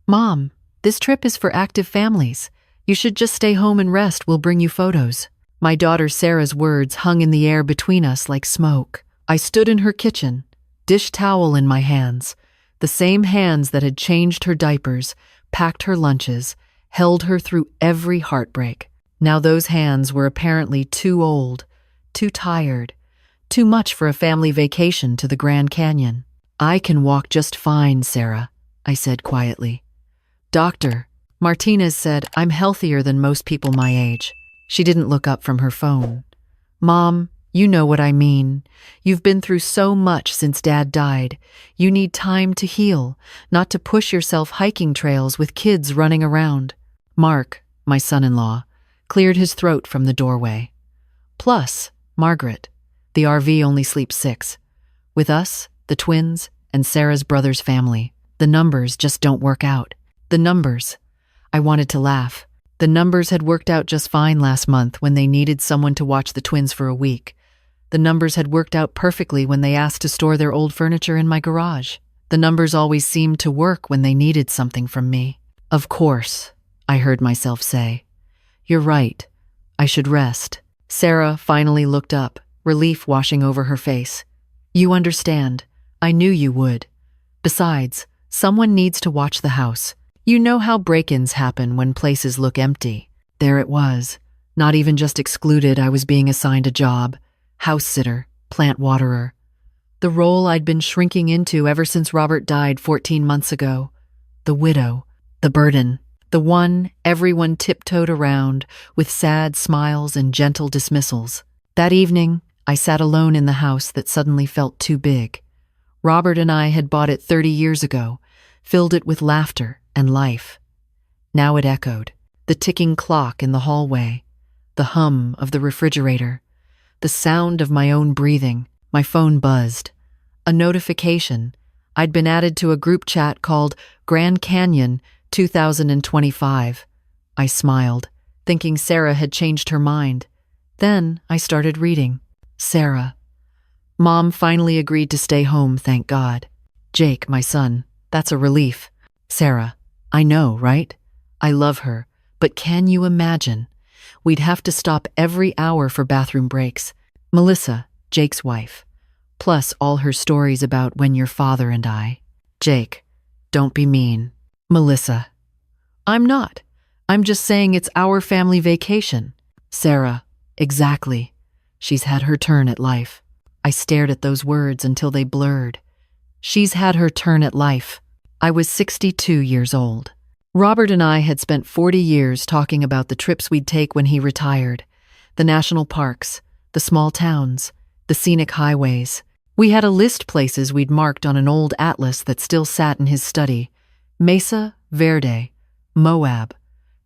"Mom, this trip is for active families. You should just stay home and rest. We'll bring you photos." My daughter Sarah's words hung in the air between us like smoke. I stood in her kitchen, dish towel in my hands, the same hands that had changed her diapers, packed her lunches, held her through every heartbreak. Now those hands were apparently too old, too tired, too much for a family vacation to the Grand Canyon. "I can walk just fine, Sarah," I said quietly. "Doctor Martinez said I'm healthier than most people my age." She didn't look up from her phone. "Mom, you know what I mean. You've been through so much since Dad died. You need time to heal, not to push yourself hiking trails with kids running around." Mark, my son-in-law, cleared his throat from the doorway. "Plus, Margaret, the RV only sleeps 6. With us, the twins, and Sarah's brother's family, the numbers just don't work out." The numbers. I wanted to laugh. The numbers had worked out just fine last month when they needed someone to watch the twins for a week. The numbers had worked out perfectly when they asked to store their old furniture in my garage. The numbers always seemed to work when they needed something from me. "Of course," I heard myself say. "You're right. I should rest." Sarah finally looked up, relief washing over her face. "You understand. I knew you would. Besides, someone needs to watch the house. You know how break-ins happen when places look empty." There it was. Not even just excluded, I was being assigned a job. House sitter, plant waterer. The role I'd been shrinking into ever since Robert died 14 months ago. The widow, the burden, the one everyone tiptoed around with sad smiles and gentle dismissals. That evening, I sat alone in the house that suddenly felt too big. Robert and I had bought it 30 years ago, filled it with laughter and life. Now it echoed, the ticking clock in the hallway, the hum of the refrigerator, the sound of my own breathing. My phone buzzed. A notification. I'd been added to a group chat called Grand Canyon 2025. I smiled, thinking Sarah had changed her mind. Then I started reading. Sarah. Mom finally agreed to stay home, thank God. Jake, my son, that's a relief. Sarah. I know, right? I love her, but can you imagine? We'd have to stop every hour for bathroom breaks. Melissa, Jake's wife. Plus all her stories about when your father and I. Jake, don't be mean. Melissa. I'm not. I'm just saying it's our family vacation. Sarah. Exactly. She's had her turn at life. I stared at those words until they blurred. She's had her turn at life. I was 62 years old. Robert and I had spent 40 years talking about the trips we'd take when he retired. The national parks, the small towns, the scenic highways. We had a list places we'd marked on an old atlas that still sat in his study. Mesa Verde, Moab,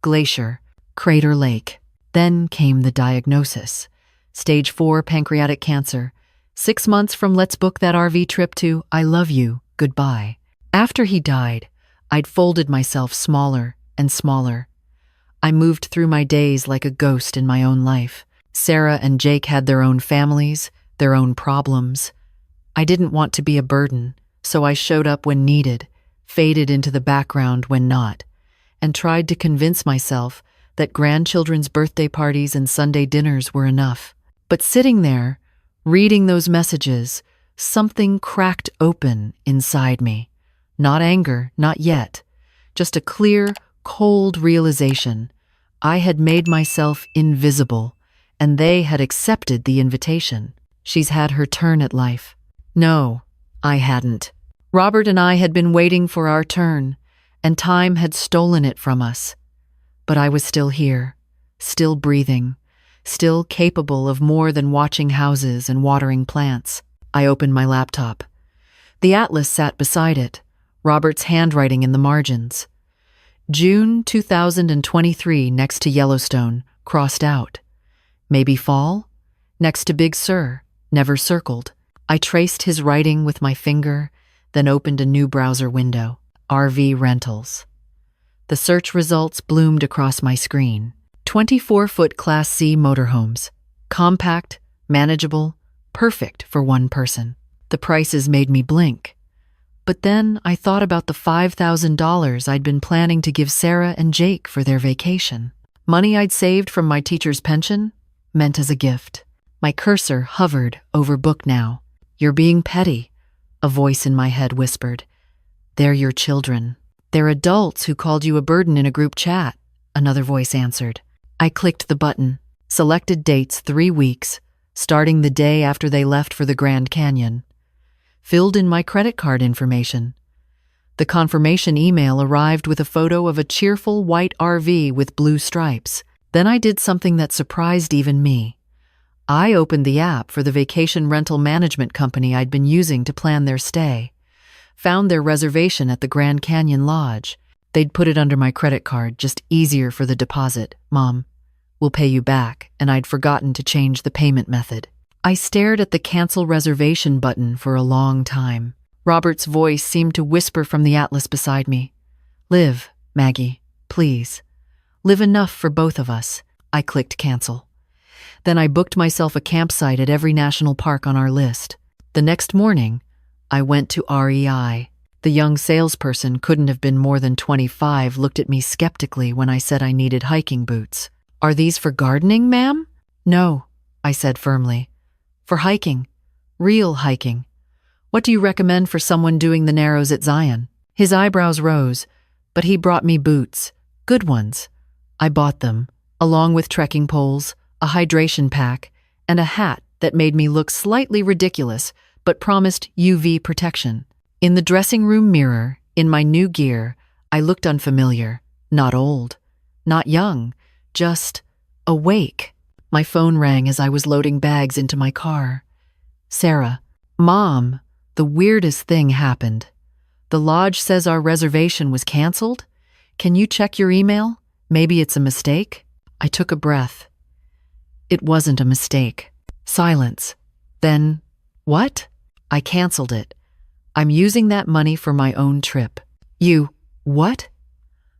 Glacier, Crater Lake. Then came the diagnosis. Stage 4 pancreatic cancer. 6 months from let's book that RV trip to I love you, goodbye. After he died, I'd folded myself smaller and smaller. I moved through my days like a ghost in my own life. Sarah and Jake had their own families, their own problems. I didn't want to be a burden, so I showed up when needed, faded into the background when not, and tried to convince myself that grandchildren's birthday parties and Sunday dinners were enough. But sitting there, reading those messages, something cracked open inside me. Not anger, not yet. Just a clear, cold realization. I had made myself invisible, and they had accepted the invitation. She's had her turn at life. No, I hadn't. Robert and I had been waiting for our turn, and time had stolen it from us. But I was still here, still breathing, still capable of more than watching houses and watering plants. I opened my laptop. The atlas sat beside it, Robert's handwriting in the margins. June 2023 next to Yellowstone, crossed out. Maybe fall? Next to Big Sur, never circled. I traced his writing with my finger, then opened a new browser window. RV rentals. The search results bloomed across my screen. 24-foot Class C motorhomes. Compact, manageable, perfect for one person. The prices made me blink. But then I thought about the $5,000 I'd been planning to give Sarah and Jake for their vacation. Money I'd saved from my teacher's pension, meant as a gift. My cursor hovered over book now. "You're being petty," a voice in my head whispered. "They're your children. They're adults who called you a burden in a group chat," another voice answered. I clicked the button, selected dates 3 weeks, starting the day after they left for the Grand Canyon. Filled in my credit card information. The confirmation email arrived with a photo of a cheerful white RV with blue stripes. Then I did something that surprised even me. I opened the app for the vacation rental management company I'd been using to plan their stay. Found their reservation at the Grand Canyon Lodge. They'd put it under my credit card, just easier for the deposit. "Mom, we'll pay you back," and I'd forgotten to change the payment method. I stared at the cancel reservation button for a long time. Robert's voice seemed to whisper from the atlas beside me. "Live, Maggie, please. Live enough for both of us." I clicked cancel. Then I booked myself a campsite at every national park on our list. The next morning, I went to REI. The young salesperson, couldn't have been more than 25, looked at me skeptically when I said I needed hiking boots. "Are these for gardening, ma'am?" "No," I said firmly. "For hiking. Real hiking. What do you recommend for someone doing the Narrows at Zion?" His eyebrows rose, but he brought me boots. Good ones. I bought them, along with trekking poles, a hydration pack, and a hat that made me look slightly ridiculous but promised UV protection. In the dressing room mirror, in my new gear, I looked unfamiliar. Not old, not young, just awake. My phone rang as I was loading bags into my car. "Sarah, Mom, the weirdest thing happened. The lodge says our reservation was canceled. Can you check your email? Maybe it's a mistake?" I took a breath. It wasn't a mistake. Silence. Then, "What?" "I canceled it. I'm using that money for my own trip." "You, what?"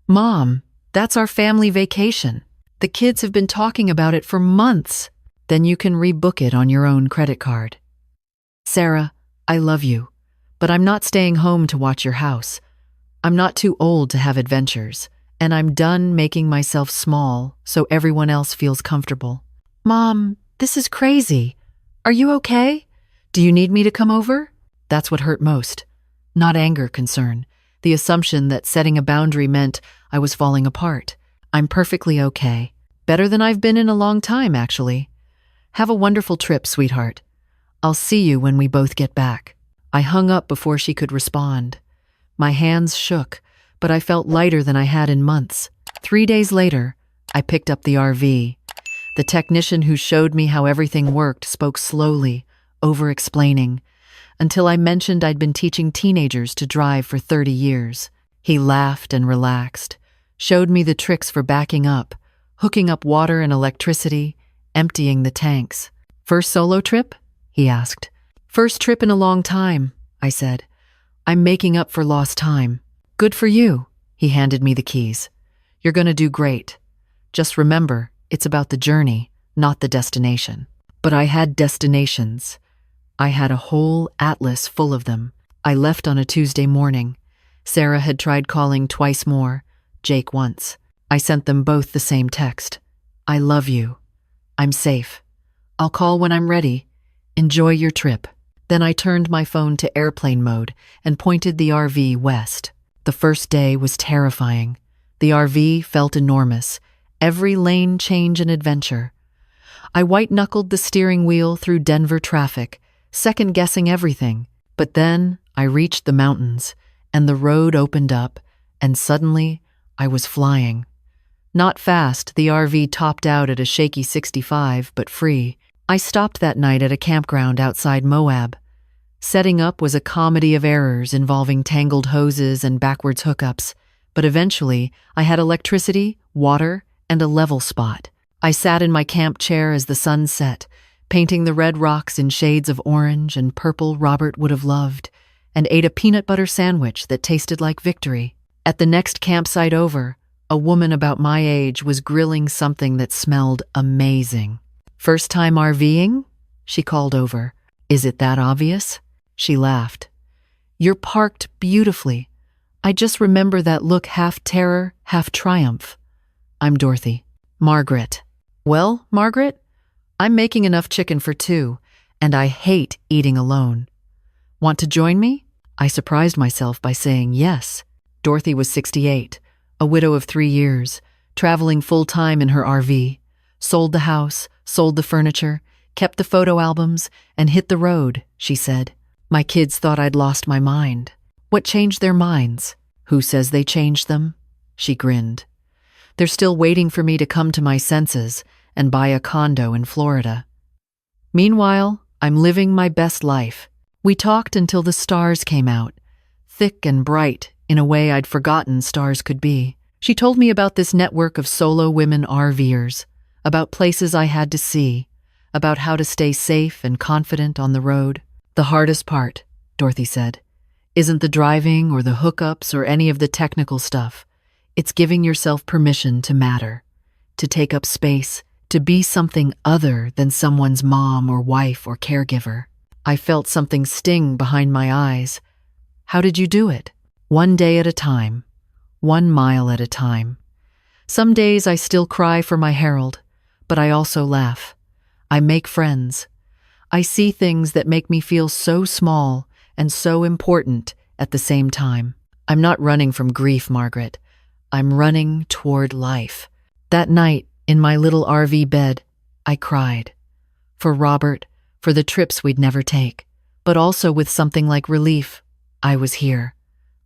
"Mom, that's our family vacation. The kids have been talking about it for months." "Then you can rebook it on your own credit card." "Sarah, I love you, but I'm not staying home to watch your house. I'm not too old to have adventures, and I'm done making myself small so everyone else feels comfortable." "Mom, this is crazy. Are you okay? Do you need me to come over?" That's what hurt most. Not anger, concern. The assumption that setting a boundary meant I was falling apart. "I'm perfectly okay. Better than I've been in a long time, actually. Have a wonderful trip, sweetheart. I'll see you when we both get back." I hung up before she could respond. My hands shook, but I felt lighter than I had in months. 3 days later, I picked up the RV. The technician who showed me how everything worked spoke slowly, over-explaining, until I mentioned I'd been teaching teenagers to drive for 30 years. He laughed and relaxed, showed me the tricks for backing up, hooking up water and electricity, emptying the tanks. "First solo trip?" he asked. "First trip in a long time," I said. "I'm making up for lost time." "Good for you." He handed me the keys. "You're gonna do great. Just remember, it's about the journey, not the destination." But I had destinations. I had a whole atlas full of them. I left on a Tuesday morning. Sarah had tried calling twice more, Jake once. I sent them both the same text. "I love you. I'm safe. I'll call when I'm ready. Enjoy your trip." Then I turned my phone to airplane mode and pointed the RV west. The first day was terrifying. The RV felt enormous, every lane change an adventure. I white-knuckled the steering wheel through Denver traffic, second-guessing everything. But then I reached the mountains, and the road opened up, and suddenly I was flying. Not fast, the RV topped out at a shaky 65, but free. I stopped that night at a campground outside Moab. Setting up was a comedy of errors involving tangled hoses and backwards hookups, but eventually I had electricity, water, and a level spot. I sat in my camp chair as the sun set, painting the red rocks in shades of orange and purple Robert would have loved, and ate a peanut butter sandwich that tasted like victory. At the next campsite over, a woman about my age was grilling something that smelled amazing. "First time RVing?" she called over. "Is it that obvious?" She laughed. You're parked beautifully. I just remember that look, half terror, half triumph. I'm Dorothy. Margaret. Well, Margaret, I'm making enough chicken for two, and I hate eating alone. Want to join me? I surprised myself by saying yes. Dorothy was 68, a widow of 3 years, traveling full-time in her RV, sold the house, sold the furniture, kept the photo albums, and hit the road, she said. My kids thought I'd lost my mind. What changed their minds? Who says they changed them? She grinned. They're still waiting for me to come to my senses and buy a condo in Florida. Meanwhile, I'm living my best life. We talked until the stars came out, thick and bright in a way I'd forgotten stars could be. She told me about this network of solo women RVers, about places I had to see, about how to stay safe and confident on the road. The hardest part, Dorothy said, isn't the driving or the hookups or any of the technical stuff. It's giving yourself permission to matter, to take up space, to be something other than someone's mom or wife or caregiver. I felt something sting behind my eyes. How did you do it? 1 day at a time, 1 mile at a time. Some days I still cry for my Harold, but I also laugh. I make friends. I see things that make me feel so small and so important at the same time. I'm not running from grief, Margaret. I'm running toward life. That night, in my little RV bed, I cried. For Robert, for the trips we'd never take, but also with something like relief. I was here.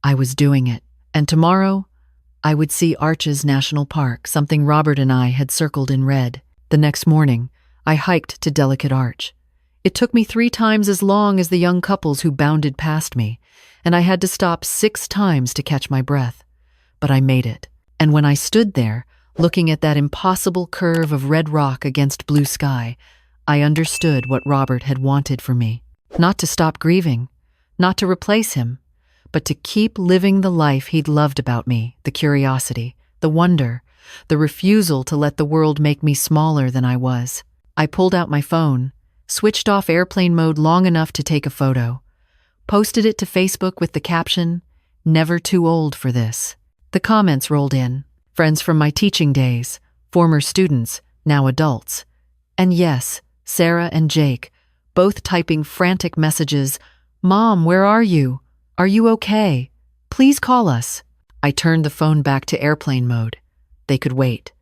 I was doing it. And tomorrow, I would see Arches National Park, something Robert and I had circled in red. The next morning, I hiked to Delicate Arch. It took me 3 times as long as the young couples who bounded past me, and I had to stop 6 times to catch my breath. But I made it. And when I stood there, looking at that impossible curve of red rock against blue sky, I understood what Robert had wanted for me. Not to stop grieving, not to replace him, but to keep living the life he'd loved about me, the curiosity, the wonder, the refusal to let the world make me smaller than I was. I pulled out my phone, switched off airplane mode long enough to take a photo, posted it to Facebook with the caption, "Never too old for this." The comments rolled in. Friends from my teaching days, former students, now adults. And yes, Sarah and Jake, both typing frantic messages, "Mom, where are you? Are you okay? Please call us." I turned the phone back to airplane mode. They could wait.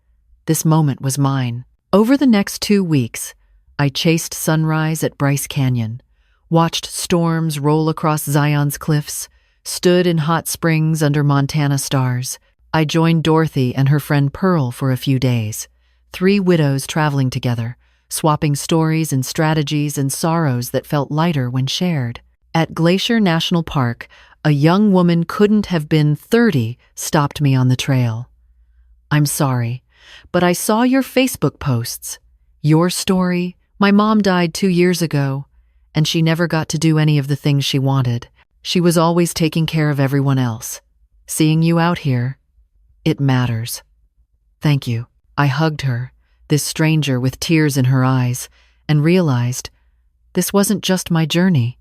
This moment was mine. Over the next 2 weeks, I chased sunrise at Bryce Canyon, watched storms roll across Zion's cliffs, stood in hot springs under Montana stars. I joined Dorothy and her friend Pearl for a few days, 3 widows traveling together, swapping stories and strategies and sorrows that felt lighter when shared. At Glacier National Park, a young woman couldn't have been 30 stopped me on the trail. "I'm sorry, but I saw your Facebook posts. Your story. My mom died 2 years ago, and she never got to do any of the things she wanted. She was always taking care of everyone else. Seeing you out here, it matters. Thank you." I hugged her, this stranger with tears in her eyes, and realized this wasn't just my journey.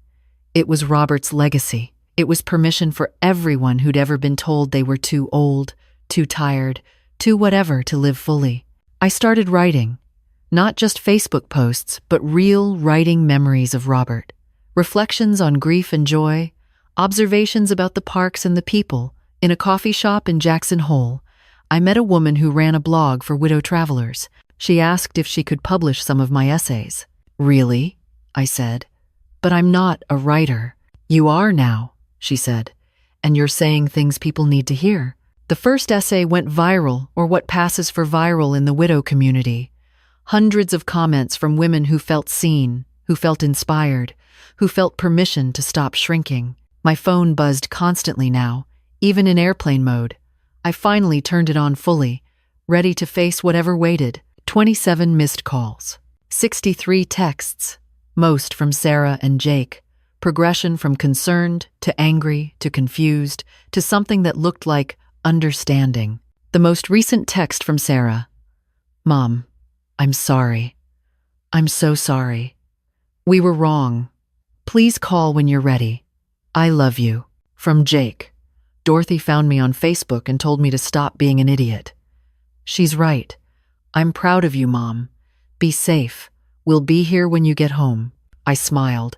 It was Robert's legacy. It was permission for everyone who'd ever been told they were too old, too tired, too whatever to live fully. I started writing. Not just Facebook posts, but real writing memories of Robert. Reflections on grief and joy, observations about the parks and the people. In a coffee shop in Jackson Hole, I met a woman who ran a blog for widow travelers. She asked if she could publish some of my essays. "Really?" I said. "But I'm not a writer." "You are now," she said, "and you're saying things people need to hear." The first essay went viral, or what passes for viral in the widow community. Hundreds of comments from women who felt seen, who felt inspired, who felt permission to stop shrinking. My phone buzzed constantly now, even in airplane mode. I finally turned it on fully, ready to face whatever waited. 27 missed calls, 63 texts, most from Sarah and Jake. Progression from concerned to angry to confused to something that looked like understanding. The most recent text from Sarah. "Mom, I'm sorry. I'm so sorry. We were wrong. Please call when you're ready. I love you. From Jake. Dorothy found me on Facebook and told me to stop being an idiot. She's right. I'm proud of you, Mom. Be safe. We'll be here when you get home. I smiled.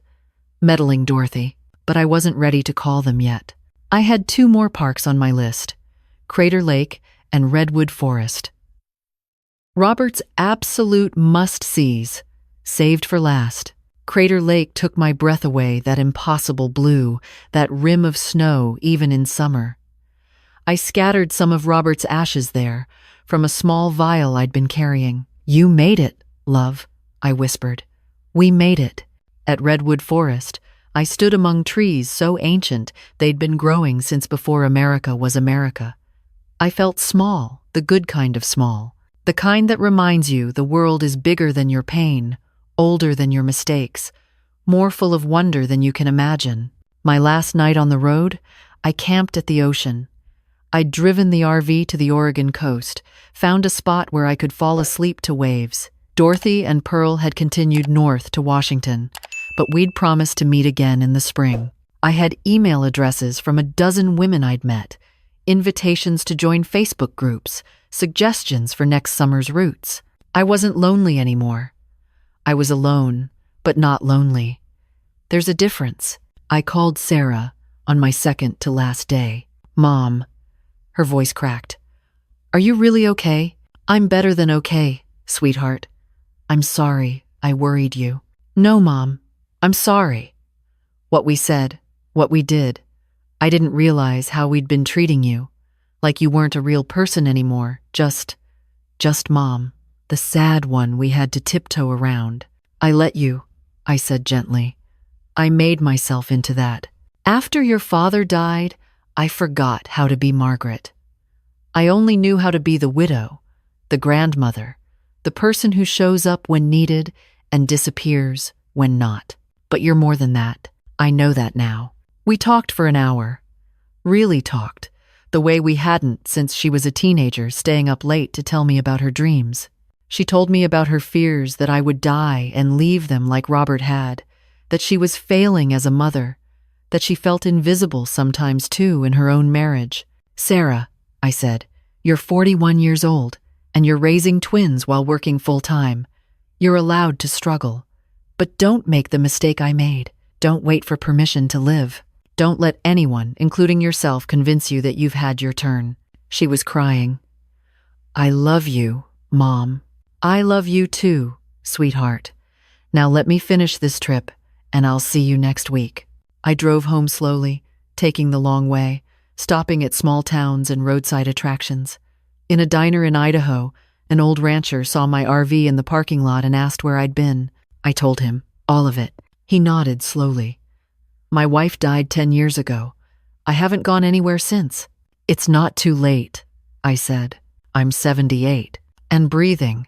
Meddling Dorothy. But I wasn't ready to call them yet. I had 2 more parks on my list. Crater Lake and Redwood Forest. Robert's absolute must-sees. Saved for last. Crater Lake took my breath away, that impossible blue, that rim of snow even in summer. I scattered some of Robert's ashes there, from a small vial I'd been carrying. You made it, love, I whispered. We made it. At Redwood Forest, I stood among trees so ancient they'd been growing since before America was America. I felt small, the good kind of small, the kind that reminds you the world is bigger than your pain, older than your mistakes, more full of wonder than you can imagine. My last night on the road, I camped at the ocean. I'd driven the RV to the Oregon coast, found a spot where I could fall asleep to waves. Dorothy and Pearl had continued north to Washington, but we'd promised to meet again in the spring. I had email addresses from a dozen women I'd met, invitations to join Facebook groups, suggestions for next summer's routes. I wasn't lonely anymore. I was alone, but not lonely. There's a difference. I called Sarah on my second to last day. Mom. Her voice cracked. Are you really okay? I'm better than okay, sweetheart. I'm sorry I worried you. No, Mom. I'm sorry. What we said, what we did. I didn't realize how we'd been treating you. Like you weren't a real person anymore, just Mom. The sad one we had to tiptoe around. I let you, I said gently. I made myself into that. After your father died, I forgot how to be Margaret. I only knew how to be the widow, the grandmother, the person who shows up when needed and disappears when not. But you're more than that. I know that now. We talked for an hour. Really talked. The way we hadn't since she was a teenager, staying up late to tell me about her dreams. She told me about her fears that I would die and leave them like Robert had, that she was failing as a mother, that she felt invisible sometimes too in her own marriage. Sarah, I said, you're 41 years old, and you're raising twins while working full-time. You're allowed to struggle. But don't make the mistake I made. Don't wait for permission to live. Don't let anyone, including yourself, convince you that you've had your turn. She was crying. I love you, Mom. I love you too, sweetheart. Now let me finish this trip, and I'll see you next week. I drove home slowly, taking the long way, stopping at small towns and roadside attractions. In a diner in Idaho, an old rancher saw my RV in the parking lot and asked where I'd been. I told him, all of it. He nodded slowly. My wife died 10 years ago. I haven't gone anywhere since. It's not too late, I said. I'm 78 and breathing.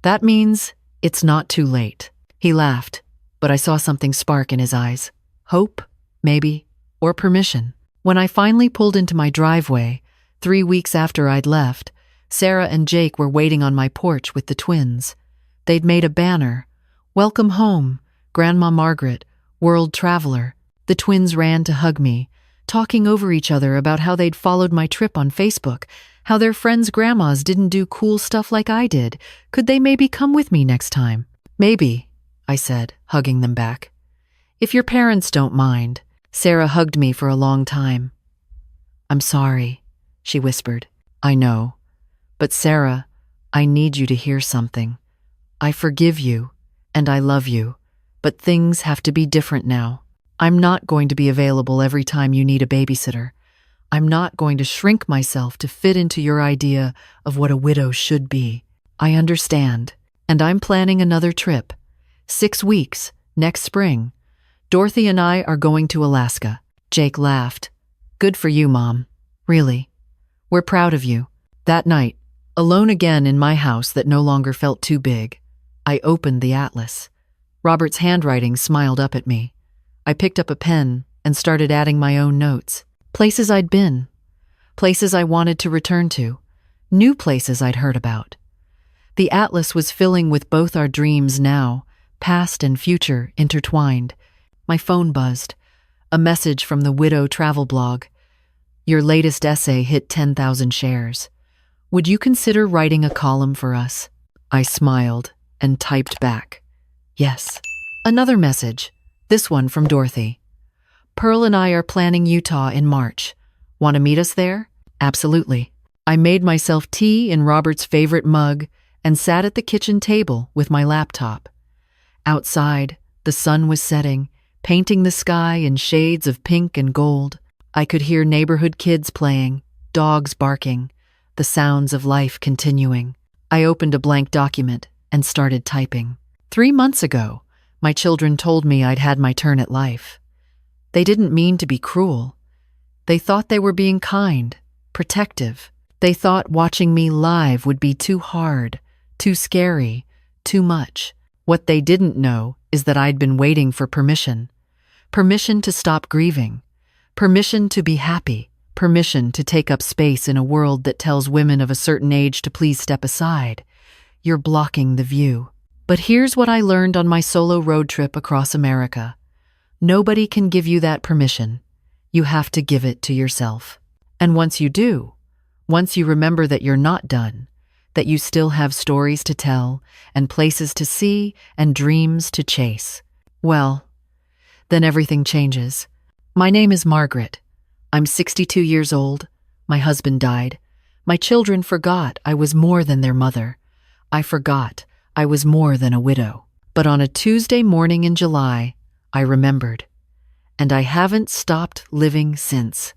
That means it's not too late. He laughed, but I saw something spark in his eyes. Hope, maybe, or permission. When I finally pulled into my driveway, 3 weeks after I'd left, Sarah and Jake were waiting on my porch with the twins. They'd made a banner. Welcome home, Grandma Margaret, world traveler. The twins ran to hug me, talking over each other about how they'd followed my trip on Facebook, how their friends' grandmas didn't do cool stuff like I did. Could they maybe come with me next time? Maybe, I said, hugging them back. If your parents don't mind. Sarah hugged me for a long time. I'm sorry, she whispered. I know. But Sarah, I need you to hear something. I forgive you, and I love you, but things have to be different now. I'm not going to be available every time you need a babysitter. I'm not going to shrink myself to fit into your idea of what a widow should be. I understand, and I'm planning another trip. 6 weeks, next spring. Dorothy and I are going to Alaska. Jake laughed. Good for you, Mom. Really. We're proud of you. That night, alone again in my house that no longer felt too big, I opened the atlas. Robert's handwriting smiled up at me. I picked up a pen and started adding my own notes. Places I'd been. Places I wanted to return to. New places I'd heard about. The atlas was filling with both our dreams now, past and future intertwined. My phone buzzed. A message from the Widow travel blog. Your latest essay hit 10,000 shares. Would you consider writing a column for us? I smiled and typed back, yes. Another message, this one from Dorothy. Pearl and I are planning Utah in March. Want to meet us there? Absolutely. I made myself tea in Robert's favorite mug and sat at the kitchen table with my laptop. Outside, the sun was setting, painting the sky in shades of pink and gold. I could hear neighborhood kids playing, dogs barking, the sounds of life continuing. I opened a blank document and started typing. 3 months ago, my children told me I'd had my turn at life. They didn't mean to be cruel. They thought they were being kind, protective. They thought watching me live would be too hard, too scary, too much. What they didn't know is that I'd been waiting for permission. Permission to stop grieving. Permission to be happy. Permission to take up space in a world that tells women of a certain age to please step aside. You're blocking the view. But here's what I learned on my solo road trip across America. Nobody can give you that permission. You have to give it to yourself. And once you do, once you remember that you're not done, that you still have stories to tell and places to see and dreams to chase, well, then everything changes. My name is Margaret. I'm 62 years old. My husband died. My children forgot I was more than their mother. I forgot I was more than a widow. But on a Tuesday morning in July, I remembered. And I haven't stopped living since.